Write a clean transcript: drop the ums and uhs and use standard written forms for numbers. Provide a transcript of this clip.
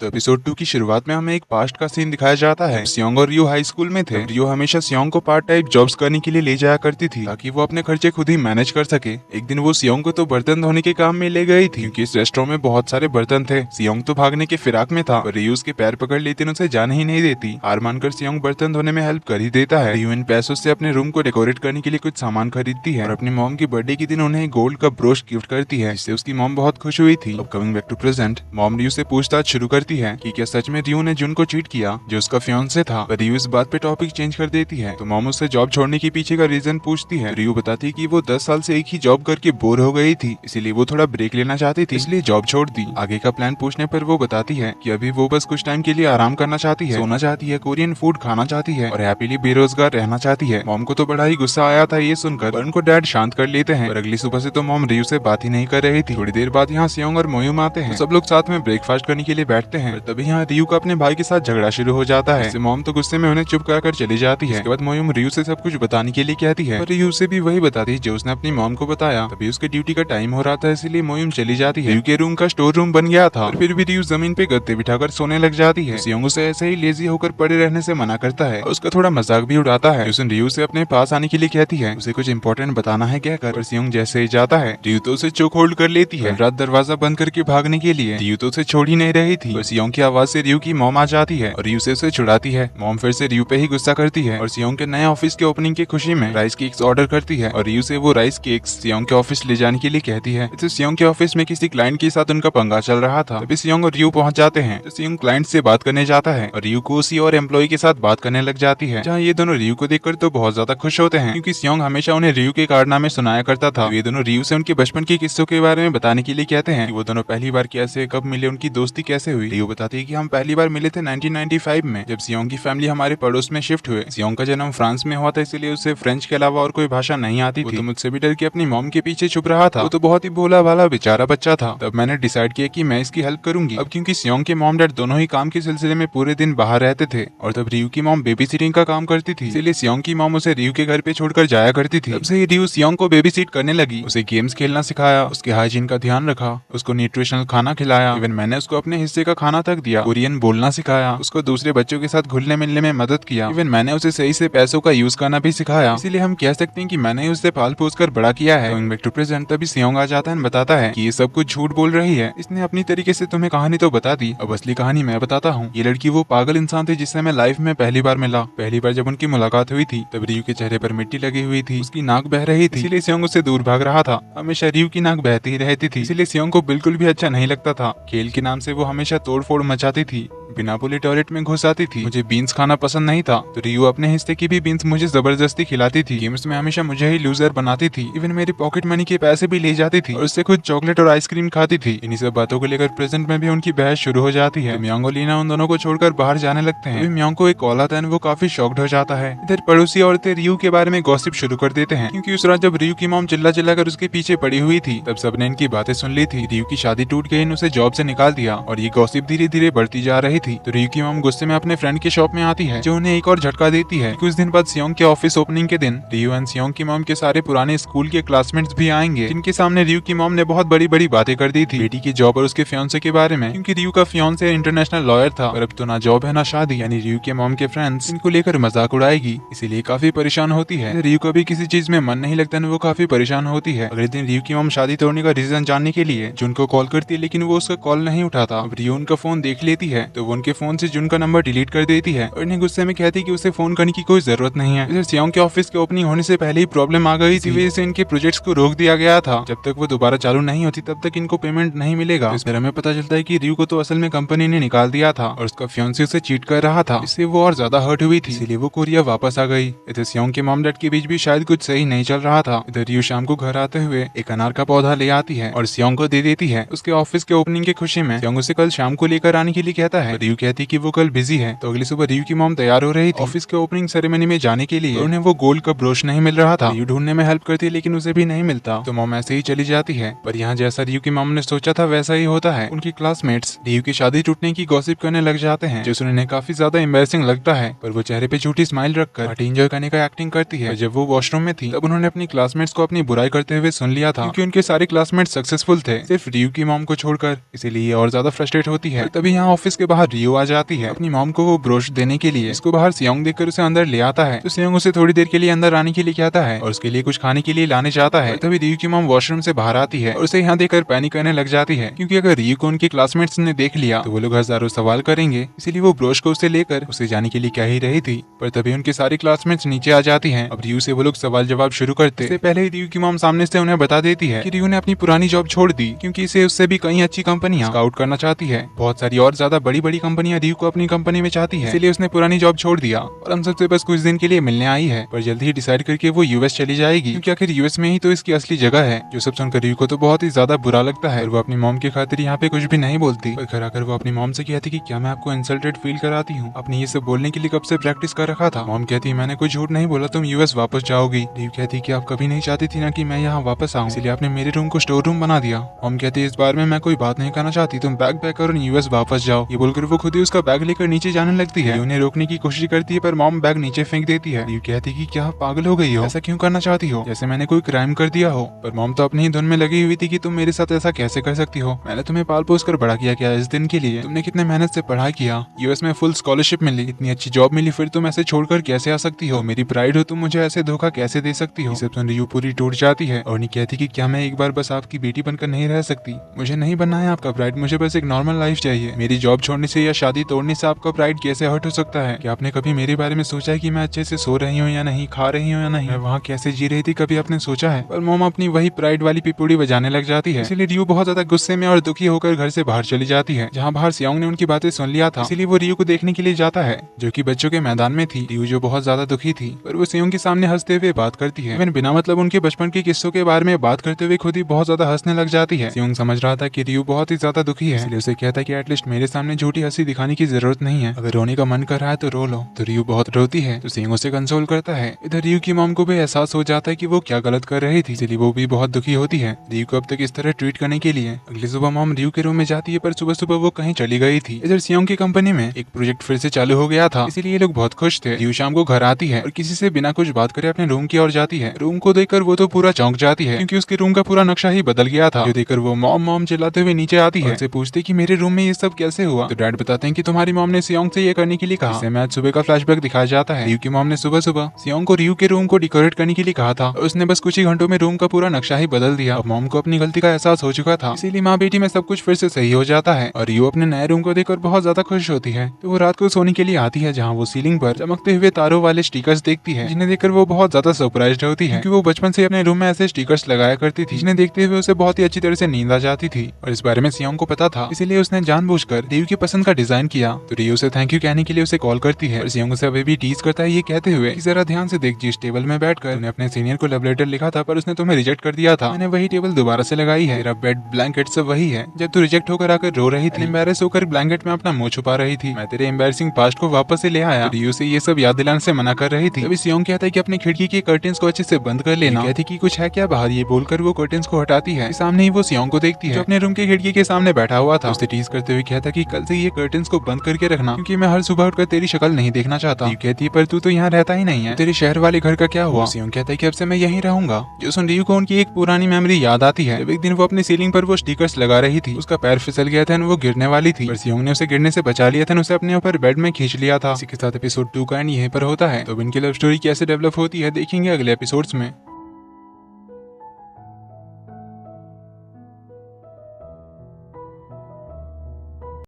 तो एपिसोड 2 की शुरुआत में हमें एक पास्ट का सीन दिखाया जाता है। सियोंग और रियो हाई स्कूल में थे। रियो हमेशा सियोंग को पार्ट टाइम जॉब्स करने के लिए ले जाया करती थी ताकि वो अपने खर्चे खुद ही मैनेज कर सके। एक दिन वो सियोंग को तो बर्तन धोने के काम में ले गई थी क्योंकि इस रेस्टोरेंट में बहुत सारे बर्तन थे। सियोंग तो भागने के फिराक में था और रियो उसके पैर पकड़ लेती उसे जाने ही नहीं देती। हार मानकर सियोंग बर्तन धोने में हेल्प कर ही देता है। रियो इन पैसों से अपने रूम को डेकोरेट करने के लिए कुछ सामान खरीदती है और अपनी मॉम की बर्थडे के दिन उन्हें गोल्ड का ब्रोच गिफ्ट करती है, जिससे उसकी मॉम बहुत खुश हुई थी। अब coming back to present, mom Rio से पूछताछ शुरू करती है कि क्या सच में रियो ने जुन को चीट किया जो उसका फियांसे था। पर रियो इस बात पे टॉपिक चेंज कर देती है तो मॉम उससे जॉब छोड़ने के पीछे का रीजन पूछती है। रियो बताती है कि वो 10 साल से एक ही जॉब करके बोर हो गई थी, इसीलिए वो थोड़ा ब्रेक लेना चाहती थी, इसलिए जॉब छोड़ दी। आगे का प्लान पूछने पर वो बताती है कि अभी वो बस कुछ टाइम के लिए आराम करना चाहती है, सोना चाहती है, कोरियन फूड खाना चाहती है और हैप्पीली बेरोजगार रहना चाहती है। मॉम को तो बड़ा ही गुस्सा आया था ये सुनकर, पर उनको डैड शांत कर लेते हैं। पर अगली सुबह से तो मॉम रियो से बात ही नहीं कर रही थी। थोड़ी देर बाद यहाँ सियोंग और मोयुम आते हैं, सब लोग साथ में ब्रेकफास्ट करने के लिए बैठते हैं। तभी यहाँ रियो का अपने भाई के साथ झगड़ा शुरू हो जाता है। मॉम तो गुस्से में उन्हें चुप कराकर चली जाती है। इसके बाद मोयुम रियो से सब कुछ बताने के लिए कहती है, पर रियो उसे भी वही बताती है जो उसने अपनी मॉम को बताया। तभी उसके ड्यूटी का टाइम हो रहा था, इसलिए मोयुम चली जाती है। रियो के रूम का स्टोर रूम बन गया था, फिर भी रियो जमीन पे गद्दे बिठाकर सोने लग जाती है। सियोंग उसे ऐसे ही लेजी होकर पड़े रहने से मना करता है और उसका थोड़ा मजाक भी उड़ाता है। उसे रियो से अपने पास आने के लिए कहती है, उसे कुछ इंपॉर्टेंट बताना है कहकर। पर सियोंग जैसे ही जाता है रियो तो उसे चोक होल्ड कर लेती है। रात दरवाजा बंद करके भागने के लिए रियो तो उसे छोड़ ही नहीं रही थी। और सियोंग की आवाज से रियो की मॉम आ जाती है और रियो से उसे छुड़ाती है। मॉम फिर से रियो पे ही गुस्सा करती है और सियोंग के नए ऑफिस के ओपनिंग की खुशी में राइस केक्स ऑर्डर करती है और रियो से वो राइस केक्स सियोंग के ऑफिस ले जाने के लिए कहती है। तो सियोंग के ऑफिस में किसी क्लाइंट के साथ उनका पंगा चल रहा था। तभी सियोंग और रियो पहुंच जाते हैं। तो सियोंग क्लाइंट से बात करने जाता है और रियो को उसी और एम्प्लॉय के साथ बात करने लग जाती है, जहाँ ये दोनों रियो को देखकर तो बहुत ज्यादा खुश होते हैं क्योंकि सियोंग हमेशा उन्हें रियो के कारनामे सुनाया करता था। तो ये दोनों रियो से उनके बचपन के किस्सों के बारे में बताने के लिए कहते हैं कि वो दोनों पहली बार कैसे कब मिले, उनकी दोस्ती कैसे हुई। रियो बताती है कि हम पहली बार मिले थे 1995 में, जब सियोंग की फैमिली हमारे पड़ोस में शिफ्ट हुए। सियोंग का जन्म फ्रांस में हुआ था, इसलिए उसे फ्रेंच के अलावा और कोई भाषा नहीं आती थी। तो मुझसे भी डर के अपनी मॉम के पीछे छुप रहा था। वो तो बहुत ही भोला भाला बेचारा बच्चा था। तब मैंने डिसाइड किया कि मैं इसकी हेल्प करूंगी। अब क्योंकि सियोंग के मॉम डैड दोनों ही काम के सिलसिले में पूरे दिन बाहर रहते थे और तब रियो की मॉम बेबी सिटिंग का काम करती थी, इसलिए सियोंग की मॉम उसे रियो के घर पे छोड़कर जाया करती थी। तब से ही रियो सियोंग को बेबी सिट करने लगी, उसे गेम्स खेलना सिखाया, उसके हाइजीन का ध्यान रखा, उसको न्यूट्रिशनल खाना खिलाया। इवन मैंने उसको अपने हिस्से का खाना तक दिया, कोरियन बोलना सिखाया, उसको दूसरे बच्चों के साथ घुलने मिलने में मदद किया। इवन मैंने उसे सही से पैसों का यूज करना भी सिखाया। इसीलिए हम कह सकते हैं कि मैंने उसे पाल पोस कर बड़ा किया है। गोइंग बैक टू प्रेजेंट, तभी सियोंग आ जाता है और बताता है कि ये सब कुछ झूठ बोल रही है, इसने अपनी तरीके से तुम्हें कहानी तो बता दी, अब असली कहानी मैं बताता हूँ। ये लड़की वो पागल इंसान थी जिससे मैं लाइफ में पहली बार मिला। पहली बार जब उनकी मुलाकात हुई थी तब रियो के चेहरे पर मिट्टी लगी हुई थी, उसकी नाक बह रही थी, इसीलिए सियोंग उससे दूर भाग रहा था। हमेशा रियो की नाक बहती ही रहती थी, इसलिए सियोंग को बिल्कुल भी अच्छा नहीं लगता था। खेल के नाम से वो हमेशा तोड़फोड़ मचाती थी, बिना बोले टॉयलेट में घुस आती थी। मुझे बीन्स खाना पसंद नहीं था तो रियो अपने हिस्से की भी बीन्स मुझे जबरदस्ती खिलाती थी। गेम्स में हमेशा मुझे ही लूजर बनाती थी, इवन मेरी पॉकेट मनी के पैसे भी ले जाती थी और उससे खुद चॉकलेट और आइसक्रीम खाती थी। इन्हीं सब बातों को लेकर प्रेजेंट में भी उनकी बहस शुरू हो जाती है। मियांग और लीना उन दोनों को छोड़कर बाहर जाने लगते हैं। मियांग को एक कॉल आता है, वो काफी शॉक्ड हो जाता है। इधर पड़ोसी औरतें रियो के बारे में गॉसिप शुरू कर देते हैं क्योंकि उस रात जब रियो की मॉम चिल्ला चिल्ला कर उसके पीछे पड़ी हुई थी तब सबने इनकी बातें सुन ली थी। रियो की शादी टूट गई, उसे जॉब से निकाल दिया और ये गॉसिप धीरे धीरे बढ़ती जा रही थी। तो रियो की मॉम गुस्से में अपने फ्रेंड के शॉप में आती है जो उन्हें एक और झटका देती है। कुछ दिन बाद सियोंग के ऑफिस ओपनिंग के दिन रियो एंड सियोंग की मॉम के सारे पुराने स्कूल के क्लासमेट्स भी आएंगे, जिनके सामने रियो की मॉम ने बहुत बड़ी बड़ी बातें कर दी थी बेटी की जॉब और उसके फियांसे के बारे में, क्योंकि रियो का फियांसे इंटरनेशनल लॉयर था और अब तो ना जॉब है ना शादी। यानी रियो के मॉम के फ्रेंड्स इनको लेकर मजाक उड़ाएगी, इसीलिए काफी परेशान होती है। रियो का भी किसी चीज में मन नहीं लगता, वो काफी परेशान होती है। अगले दिन रियो की मॉम शादी तोड़ने का रीजन जानने के लिए जुन को कॉल करती है, लेकिन वो उसका कॉल नहीं उठाता। अब रियो उनका फोन देख लेती है तो वो उनके फोन से जुन का नंबर डिलीट कर देती है और इन्हें गुस्से में कहती है कि उसे फोन करने की कोई जरूरत नहीं है। इधर सियोंग के ऑफिस के ओपनिंग होने से पहले ही प्रॉब्लम आ गई थी, वजह से इनके प्रोजेक्ट्स को रोक दिया गया था। जब तक वो दोबारा चालू नहीं होती तब तक इनको पेमेंट नहीं मिलेगा। तो इस पर हमें पता चलता है कि रियो को तो असल में कंपनी ने निकाल दिया था और उसका फियांसे उसे चीट कर रहा था, इससे वो और ज्यादा हर्ट हुई थी, इसीलिए वो कोरिया वापस आ गई। इधर सियोंग के मॉम डैड के बीच भी शायद कुछ सही नहीं चल रहा था। इधर रियो शाम को घर आते हुए एक अनार का पौधा ले आती है और सियोंग को दे देती है। उसके ऑफिस के ओपनिंग की खुशी में सियोंग उसे कल शाम को लेकर आने के लिए कहता है। है। रियू कहती कि वो कल बिजी है। तो अगली सुबह रियू की मॉम तैयार हो रही थी ऑफिस के ओपनिंग सेरेमनी में जाने के लिए। उन्हें वो गोल्ड का ब्रोच नहीं मिल रहा था। रियू ढूंढने में हेल्प करती है लेकिन उसे भी नहीं मिलता, तो मॉम ऐसे ही चली जाती है। पर यहाँ जैसा रियू की मॉम ने सोचा था वैसा ही होता है। उनकी क्लासमेट्स रियू की शादी टूटने की गॉसिप करने लग जाते हैं, जो सुनने काफी ज्यादा एम्बैरेसिंग लगता है। पर वो चेहरे पे झूठी स्माइल रखकर पार्टी एंजॉय करने का एक्टिंग करती है। जब वो वॉशरूम में थी तब उन्होंने अपनी क्लासमेट्स को अपनी बुराई करते हुए सुन लिया था, क्योंकि उनके सारे क्लासमेट्स सक्सेसफुल थे सिर्फ रियू की मॉम को छोड़कर। इसीलिए और ज्यादा फ्रस्ट्रेट होती है। तभी यहाँ ऑफिस के बाहर रियू आ जाती है अपनी मॉम को वो ब्रोच देने के लिए। इसको बाहर सियोंग देखकर उसे अंदर ले आता है, तो सियोंग उसे थोड़ी देर के लिए अंदर आने के लिए कहता है और उसके लिए कुछ खाने के लिए लाने जाता है। तभी रियू की मॉम वॉशरूम से बाहर आती है और उसे यहाँ देखकर पैनिक करने लग जाती है, क्योंकि अगर रियू को उनके क्लासमेट्स ने देख लिया तो वो लोग हजारों सवाल करेंगे। इसीलिए वो ब्रोच को उसे लेकर उसे जाने के लिए कह ही रही थी। पर तभी उनके सारे क्लासमेट्स नीचे आ जाती हैं। अब रियू से वो लोग सवाल जवाब शुरू करते। इससे पहले ही रियू की मॉम सामने से उन्हें बता देती है कि रियू ने अपनी पुरानी जॉब छोड़ दी, क्योंकि इसे उससे भी कई अच्छी कंपनियां स्काउट करना चाहती है। बहुत सारी और ज्यादा बड़ी बड़ी कंपनियां रियू को अपनी कंपनी में चाहती है, इसलिए उसने पुरानी जॉब छोड़ दिया और हम सबसे बस कुछ दिन के लिए मिलने आई है। पर जल्दी ही डिसाइड करके वो यूएस चली जाएगी, क्योंकि आखिर यूएस में ही तो इसकी असली जगह है। जो सब सुनकर रियू को तो बहुत ही ज्यादा बुरा लगता है और वो अपनी मॉम की खातिर यहाँ पे कुछ भी नहीं बोलती। पर घर आकर वो अपनी मॉम से कहती कि क्या मैं आपको इंसल्टेड फील कराती हूँ, आपने ये सब बोलने के लिए कब से प्रैक्टिस कर रखा था। मॉम कहती मैंने कोई झूठ नहीं बोला, तुम यूएस वापस जाओगी। रियू कहती कि आप कभी नहीं चाहती थी ना कि मैं यहाँ वापस आऊँ, इसलिए आपने मेरे रूम को स्टोर रूम बना दिया। मॉम कहती इस बार में मैं कोई बात नहीं करना चाहती, तुम बैग पैक करो यूएस वापस जाओ। ये बोलकर वो खुद ही उसका बैग लेकर नीचे जाने लगती है। उन्हें रोकने की कोशिश करती है पर मॉम बैग नीचे फेंक देती है। रियू कहती कि क्या पागल हो गई हो, ऐसा क्यों करना चाहती हो, जैसे मैंने कोई क्राइम कर दिया हो। पर मॉम तो अपनी ही धुन में लगी हुई थी कि तुम मेरे साथ ऐसा कैसे कर सकती हो, मैंने तुम्हें पाल पोस कर बड़ा किया क्या इस दिन के लिए, तुमने कितने मेहनत से पढ़ाई किया, यूएस में फुल स्कॉलरशिप मिली, इतनी अच्छी जॉब मिली, फिर तुम ऐसे छोड़कर कैसे आ सकती हो, मेरी प्राइड हो तुम, मुझे ऐसे धोखा कैसे दे सकती हो। सब सुन रियू पूरी टूट जाती है और नहीं कहती कि क्या मैं एक बार बस आपकी बेटी बनकर नहीं रह सकती, मुझे नहीं बनना है आपका प्राइड, मुझे बस एक नॉर्मल लाइफ चाहिए। मेरी जॉब छोड़ने से या शादी तोड़ने से आपका प्राइड कैसे हर्ट हो सकता है। क्या आपने कभी मेरे बारे में सोचा है कि मैं अच्छे से सो रही हूँ या नहीं, खा रही हूँ या नहीं, मैं वहाँ कैसे जी रही थी, कभी आपने सोचा है। पर मॉम अपनी वही प्राइड वाली पिपुड़ी बजाने लग जाती है। इसलिए रियू बहुत ज्यादा गुस्से में और दुखी होकर घर से बाहर चली जाती है। जहाँ बाहर सियोंग ने उनकी बातें सुन लिया था, इसलिए वो रियू को देखने के लिए जाता है, जो कि बच्चों के मैदान में थी। रियू जो बहुत ज्यादा दुखी थी, पर वो सियोंग के सामने हंसते हुए बात करती है। बिना मतलब उनके बचपन के किस्सों के बारे में बात करते हुए खुद ही बहुत ज्यादा हंसने लग जाती है। सियोंग समझ रहा था कि रियू बहुत ही ज्यादा दुखी है, इसलिए उसे कहता है कि एटलीस्ट मेरे सामने झूठी हंसी दिखाने की जरूरत नहीं है, अगर रोने का मन कर रहा है तो रो लो। तो रियू बहुत रोती है, तो सियोंग उसे कंसोल करता है। इधर रियू की मॉम को भी एहसास हो जाता है कि वो क्या गलत कर रही थी, इसलिए वो भी बहुत दुखी होती है रियू को अब तक इस तरह ट्रीट करने के लिए। अगली सुबह मॉम रियू के रूम में जाती है, पर सुबह सुबह वो कहीं चली गई थी। इधर सियोंग की कंपनी में एक प्रोजेक्ट फिर से चालू हो गया था, इसीलिए लोग बहुत खुश थे। रियू शाम को घर आती है और किसी से बिना कुछ बात करे अपने रूम की ओर जाती है। रूम को देखकर वो तो पूरा चौंक जाती है, क्योंकि उसके रूम का पूरा नक्शा ही बदल गया था। जो देखकर वो मॉम मॉम चिल्लाते हुए नीचे आती है, उससे पूछती कि मेरे रूम में ये सब कैसे हुआ। तो डैड बताते हैं कि तुम्हारी मॉम ने सियोंग से ये करने के लिए कहा। इसे मैं आज सुबह का फ्लैशबैक दिखाया जाता है। रियू की मॉम ने सुबह सुबह सियोंग को रियू के रूम को डेकोरेट करने के लिए कहा था और उसने बस कुछ ही घंटों में रूम का पूरा नक्शा ही बदल दिया। अब मॉम को अपनी गलती का एहसास हो चुका था, इसीलिए माँ बेटी में सब कुछ फिर से सही हो जाता है और रियू अपने नए रूम को देखकर बहुत ज्यादा खुश होती है। तो वो रात को सोने के लिए आती है, जहाँ वो सीलिंग पर चमकते हुए तारों वाले स्टिकर्स देखती है, जिन्हें देखकर वो बहुत ज्यादा सरप्राइज्ड होती है, क्योंकि वो बचपन से अपने रूम में ऐसे स्टिकर्स लगाया करती थी, जिन्हें देखते हुए उसे बहुत ही अच्छी तरह से नींद आ जाती थी। और इस बारे में सियोंग को पता था, इसीलिए उसने जानबूझकर रियू की पसंद का डिजाइन किया। तो रियू से थैंक यू कहने के लिए उसे कॉल करती है और सियोंग उसे अभी भी टीज करता है, ये कहते हुए कि जरा ध्यान से देख, जिस टेबल में बैठकर तूने अपने सीनियर को लव लेटर लिखा था पर उसने तुम्हें रिजेक्ट कर दिया था, मैंने वही टेबल दोबारा से लगाई है। तेरा बेड ब्लैंकेट सब वही है। जब तू रिजेक्ट होकर आकर रो रही थी, एम्बैरेस होकर ब्लैंकेट में अपना मुंह छुपा रही थी, मैं तेरे एम्बैरेसिंग पास्ट को वापस से ले आया। रियू से ये सब याद दिलाने से मना कर रही थी। तभी सियोंग कहता है कि अपनी खिड़की के कर्टेन्स को अच्छे से बंद कर लेना। कहती कि कुछ है क्या बाहर, ये बोलकर वो कर्टेन्स को हटाती है। सामने ही वो सियोंग को देखती है, जो अपने रूम की खिड़की के सामने बैठा हुआ था। उससे टीज करते हुए कहता कि कल से ये कर्टेन्स को बंद करके रखना, क्योंकि मैं हर सुबह उठकर तेरी शक्ल नहीं देखना चाहता। रियू कहती है पर तू तो यहाँ रहता ही नहीं है, तेरे शहर वाले घर का क्या हुआ। सियोंग कहता है कि अब से मैं यहीं रहूंगा। जो सुन रियू को उनकी एक पुरानी मेमोरी याद आती है। जब एक दिन वो अपनी सीलिंग पर वो स्टिकर्स लगा रही थी, उसका पैर फिसल गया था और वो गिरने वाली थी, पर सियोंग ने उसे गिरने से बचा लिया था, उसे अपने ऊपर बेड में खींच लिया था। इसी के साथ एपिसोड 2 का एंड यहीं पर होता है। तो इनकी लव स्टोरी कैसे डेवलप होती है देखेंगे अगले एपिसोड्स में।